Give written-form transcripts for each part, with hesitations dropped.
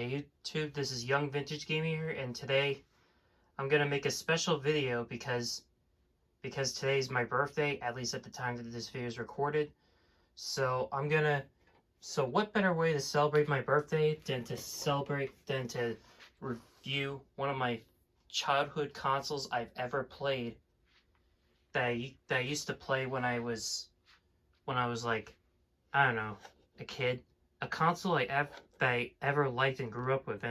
Hey YouTube, this is Young Vintage Gaming here, and today I'm gonna make a special video because today's my birthday, at least at the time that this video is recorded. So what better way to celebrate my birthday than to review one of my childhood consoles I've ever played that I used to play when I was like, I don't know, a kid. A console that I ever liked and grew up with,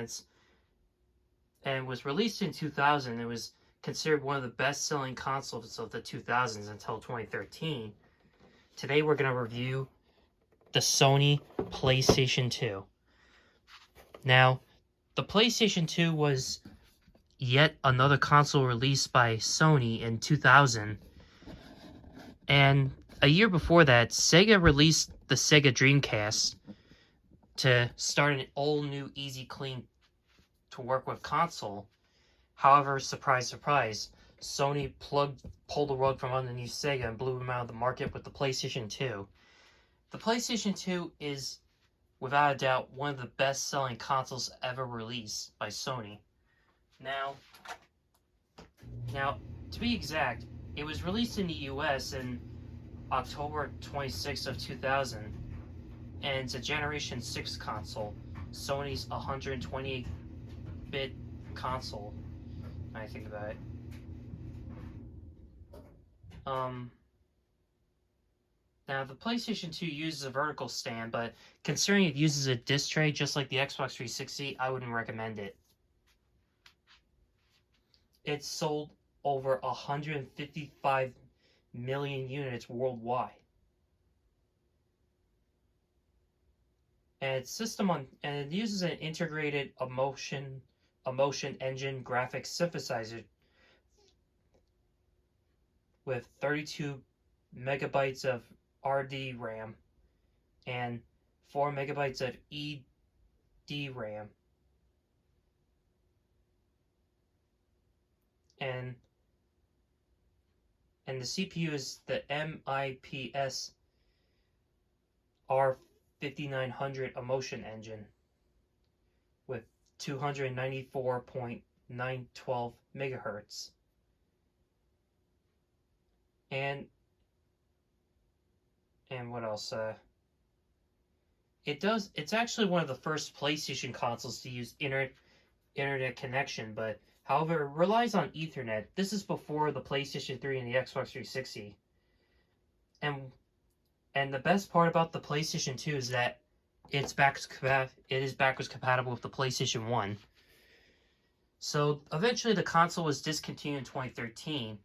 and was released in 2000. It was considered one of the best-selling consoles of the 2000s until 2013. Today we're going to review the Sony PlayStation 2. Now, the PlayStation 2 was yet another console released by Sony in 2000. And a year before that, Sega released the Sega Dreamcast to start an all-new, easy, clean to work with console. However, surprise, surprise, Sony pulled the rug from underneath Sega and blew them out of the market with the PlayStation 2. The PlayStation 2 is, without a doubt, one of the best-selling consoles ever released by Sony. Now, to be exact, it was released in the US in October 26th of 2000. And it's a Generation 6 console, Sony's 128-bit console, when I think about it. Now, the PlayStation 2 uses a vertical stand, but considering it uses a disc tray just like the Xbox 360, I wouldn't recommend it. It's sold over 155 million units worldwide. And it uses an integrated emotion engine graphics synthesizer with 32 megabytes of RD RAM and 4 megabytes of ED RAM. And the CPU is the MIPS R5900 Emotion engine with 294.912 megahertz. And what else? It's actually one of the first PlayStation consoles to use internet connection, but however, it relies on Ethernet. This is before the PlayStation 3 and the Xbox 360. And the best part about the PlayStation 2 is that it is backwards compatible with the PlayStation 1. So eventually the console was discontinued in 2013,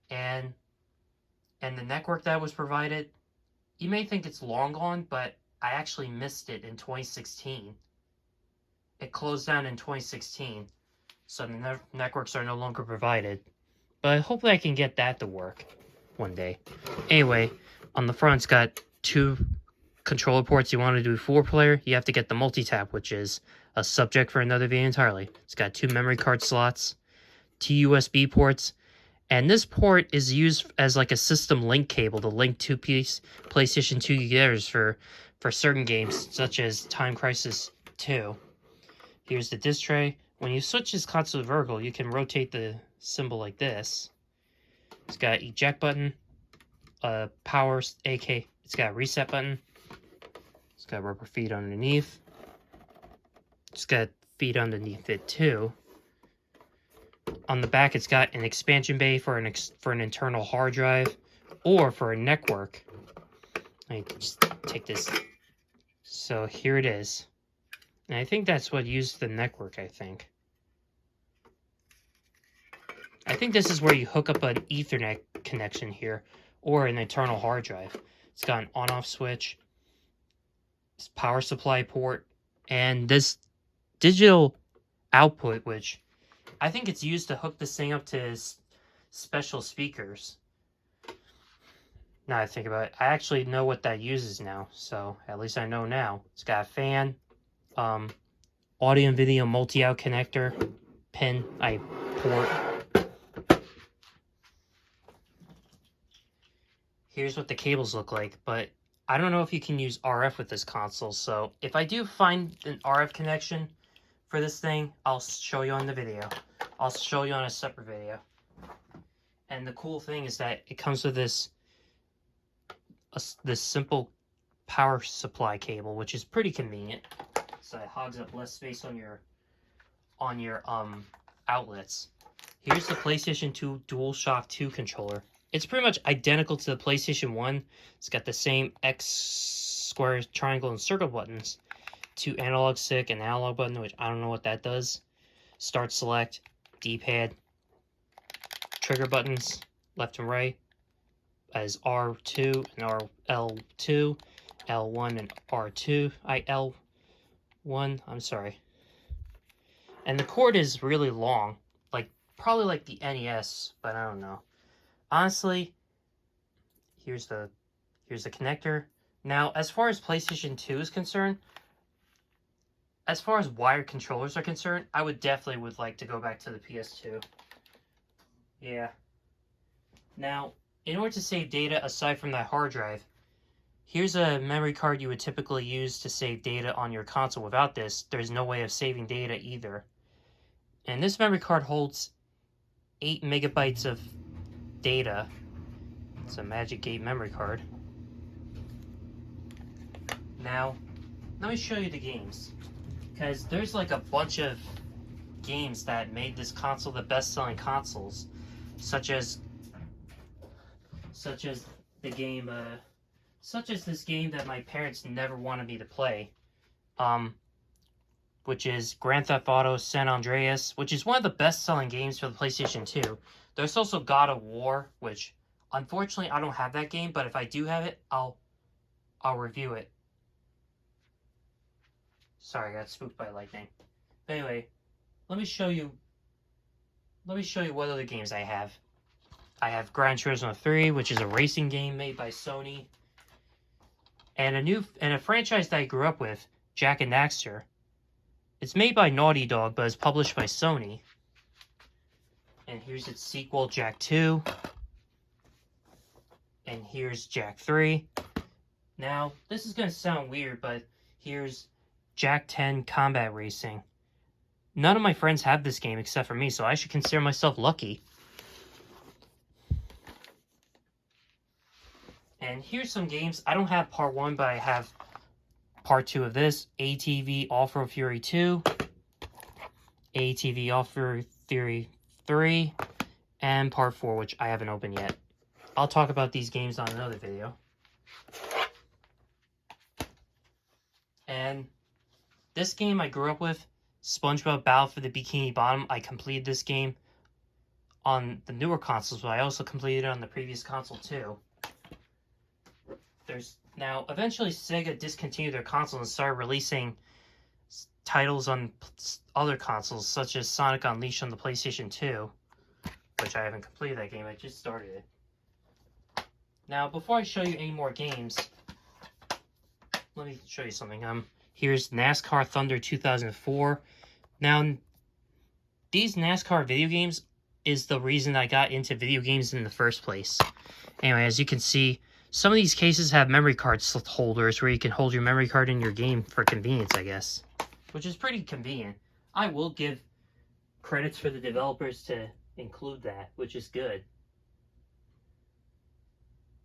and the network that was provided, you may think it's long gone, but I actually missed it in 2016. It closed down in 2016, so the networks are no longer provided. But hopefully I can get that to work one day. Anyway, on the front, it's got 2 controller ports. You want to do 4-player, you have to get the multi-tap, which is a subject for another video entirely. It's got 2 memory card slots, 2 USB ports, and this port is used as like a system link cable to link 2 PlayStation 2 together for certain games, such as Time Crisis 2. Here's the disc tray. When you switch this console to vertical, you can rotate the symbol like this. It's got eject button, power AK. It's got a reset button. It's got rubber feet underneath. It's got feet underneath it too. On the back, it's got an expansion bay for an internal hard drive, or for a network. Let me just take this. So here it is, and I think that's what used the network. I think this is where you hook up an Ethernet connection here, or an internal hard drive. It's got an on-off switch, power supply port, and this digital output, which I think it's used to hook this thing up to special speakers. Now I think about it, I actually know what that uses now, so at least I know now. It's got a fan, audio and video multi-out connector, port. Here's what the cables look like, but I don't know if you can use RF with this console, so if I do find an RF connection, for this thing, I'll show you on the video. I'll show you on a separate video. And the cool thing is that it comes with this simple power supply cable, which is pretty convenient. So it hogs up less space on your outlets. Here's the PlayStation 2 DualShock 2 controller. It's pretty much identical to the PlayStation 1. It's got the same X, square, triangle, and circle buttons. 2 analog stick and analog button, which I don't know what that does. Start, select, D-pad, trigger buttons, left and right, as R2 and L2, L1 and R2, L1, I'm sorry. And the cord is really long, probably like the NES, but I don't know. Honestly, here's the connector. Now, as far as PlayStation 2 is concerned, as far as wired controllers are concerned, I would like to go back to the PS2. Yeah. Now, in order to save data aside from that hard drive, here's a memory card you would typically use to save data on your console. Without this, there's no way of saving data either. And this memory card holds 8 megabytes of data. It's a Magic Gate memory card. Now, let me show you the games. Because there's like a bunch of games that made this console the best-selling consoles. Such as this game that my parents never wanted me to play. Which is Grand Theft Auto San Andreas, which is one of the best-selling games for the PlayStation 2. There's also God of War, which, unfortunately, I don't have that game, but if I do have it, I'll review it. Sorry, I got spooked by lightning. But anyway, let me show you what other games I have. I have Gran Turismo 3, which is a racing game made by Sony. And a franchise that I grew up with, Jak and Daxter. It's made by Naughty Dog, but it's published by Sony. And here's its sequel, Jak 2. And here's Jak 3. Now, this is going to sound weird, but here's Jak 10 Combat Racing. None of my friends have this game except for me, so I should consider myself lucky. And here's some games. I don't have part 1, but I have part 2 of this. ATV Off-Road Fury 2. ATV Off-Road Fury 3. And part 4, which I haven't opened yet. I'll talk about these games on another video. And this game I grew up with, SpongeBob Battle for the Bikini Bottom. I completed this game on the newer consoles, but I also completed it on the previous console too. Now, eventually Sega discontinued their consoles and started releasing titles on other consoles, such as Sonic Unleashed on the PlayStation 2, which I haven't completed that game, I just started it. Now, before I show you any more games, let me show you something. Here's NASCAR Thunder 2004. Now, these NASCAR video games is the reason I got into video games in the first place. Anyway, as you can see, some of these cases have memory card holders where you can hold your memory card in your game for convenience, I guess. Which is pretty convenient. I will give credits for the developers to include that, which is good.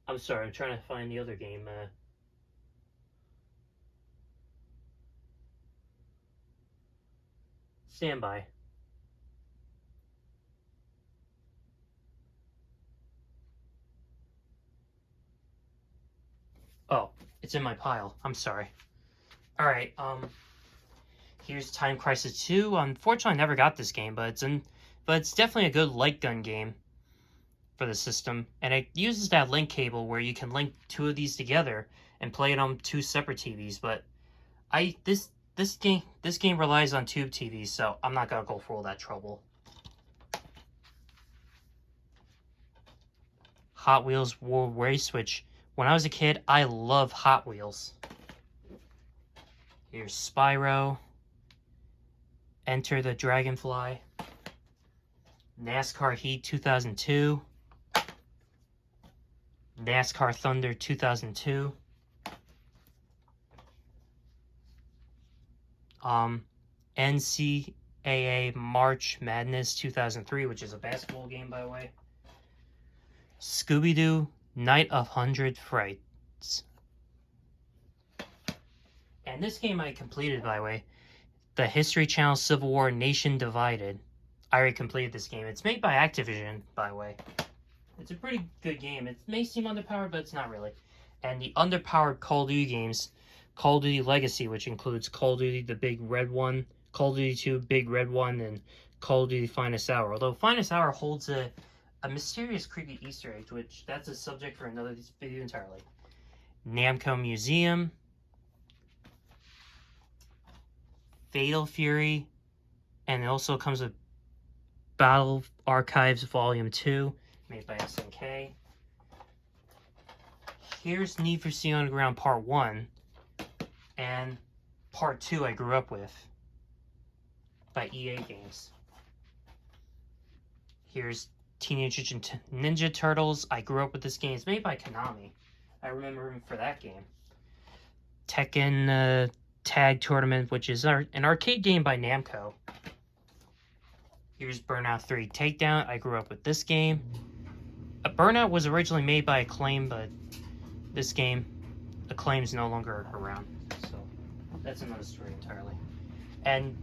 I'm sorry, I'm trying to find the other game. Stand by. Oh, it's in my pile. I'm sorry. Alright, here's Time Crisis 2. Unfortunately, I never got this game, but it's definitely a good light gun game for the system. And it uses that link cable where you can link 2 of these together and play it on 2 separate TVs. But this game relies on tube TVs, so I'm not gonna go for all that trouble. Hot Wheels World Race, which when I was a kid, I love Hot Wheels. Here's Spyro. Enter the Dragonfly. NASCAR Heat 2002. NASCAR Thunder 2002. NCAA March Madness 2003, which is a basketball game, by the way. Scooby-Doo Night of 100 Frights. And this game I completed, by the way. The History Channel Civil War Nation Divided. I already completed this game. It's made by Activision, by the way. It's a pretty good game. It may seem underpowered, but it's not really. And the underpowered Call of Duty games, Call of Duty Legacy, which includes Call of Duty the Big Red One, Call of Duty 2 Big Red One, and Call of Duty Finest Hour. Although Finest Hour holds a mysterious, creepy Easter egg, which that's a subject for another video entirely. Namco Museum, Fatal Fury, and it also comes with Battle Archives Volume 2, made by SNK. Here's Need for Speed Underground Part 1, and Part 2 I grew up with, by EA Games. Here's Teenage Mutant Ninja Turtles. I grew up with this game. It's made by Konami. I remember him for that game. Tekken Tag Tournament, which is an arcade game by Namco. Here's Burnout 3 Takedown. I grew up with this game. Burnout was originally made by Acclaim, but this game, Acclaim's no longer around. So that's another story entirely. And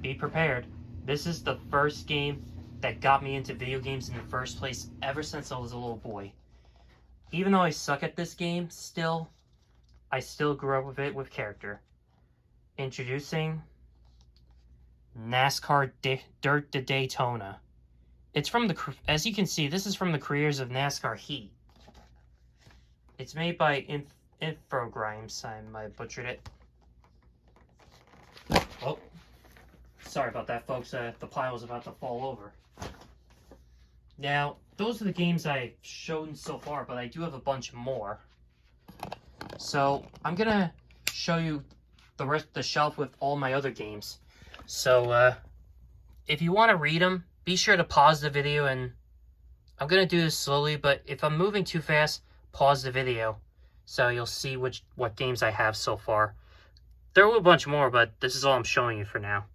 be prepared. This is the first game that got me into video games in the first place ever since I was a little boy. Even though I suck at this game, I still grew up with it with character. Introducing NASCAR Dirt to Daytona. It's from as you can see, this is from the creators of NASCAR Heat. It's made by Infogrimes. I might have butchered it. Oh, sorry about that, folks. The pile was about to fall over. Now, those are the games I've shown so far, but I do have a bunch more. So, I'm gonna show you the rest of the shelf with all my other games. So, if you want to read them, be sure to pause the video, and I'm gonna do this slowly, but if I'm moving too fast, pause the video so you'll see what games I have so far. There are a bunch more, but this is all I'm showing you for now.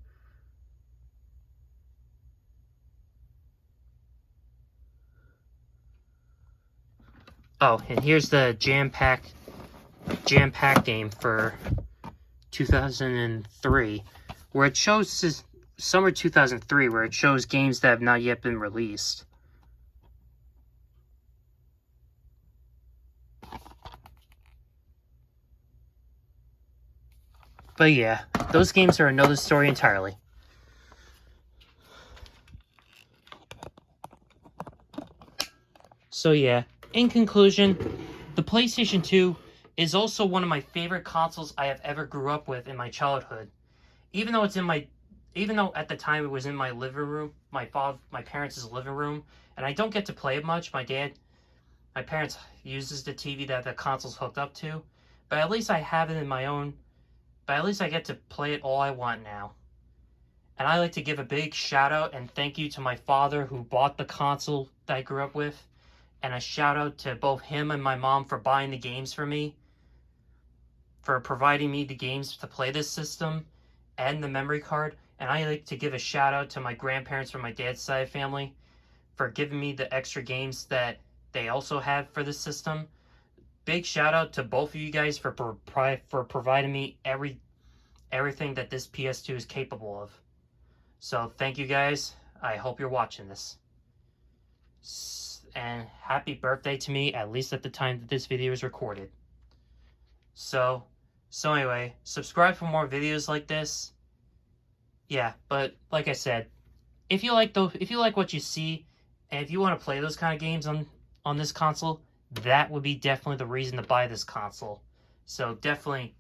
Oh, and here's the jam-packed game for 2003, where it shows summer 2003, where it shows games that have not yet been released. But yeah, those games are another story entirely. So yeah, in conclusion, the PlayStation 2 is also one of my favorite consoles I have ever grew up with in my childhood. Even though at the time it was in my living room, my parents' living room, and I don't get to play it much. My parents uses the TV that the console's hooked up to, but at least I have it in my own. But at least I get to play it all I want now. And I like to give a big shout out and thank you to my father who bought the console that I grew up with. And a shout out to both him and my mom for buying the games for me. For providing me the games to play this system and the memory card. And I like to give a shout out to my grandparents from my dad's side of the family for giving me the extra games that they also have for this system. Big shout out to both of you guys for providing me everything that this PS2 is capable of. So thank you guys. I hope you're watching this. And happy birthday to me, at least at the time that this video is recorded. So anyway, subscribe for more videos like this. Yeah, but like I said, if you like what you see, and if you want to play those kind of games on this console, that would be definitely the reason to buy this console. So definitely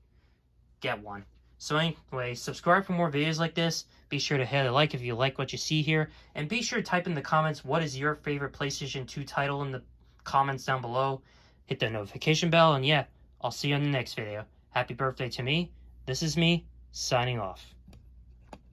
get one. So anyway, subscribe for more videos like this. Be sure to hit a like if you like what you see here. And be sure to type in the comments what is your favorite PlayStation 2 title in the comments down below. Hit the notification bell, and yeah, I'll see you in the next video. Happy birthday to me. This is me, signing off.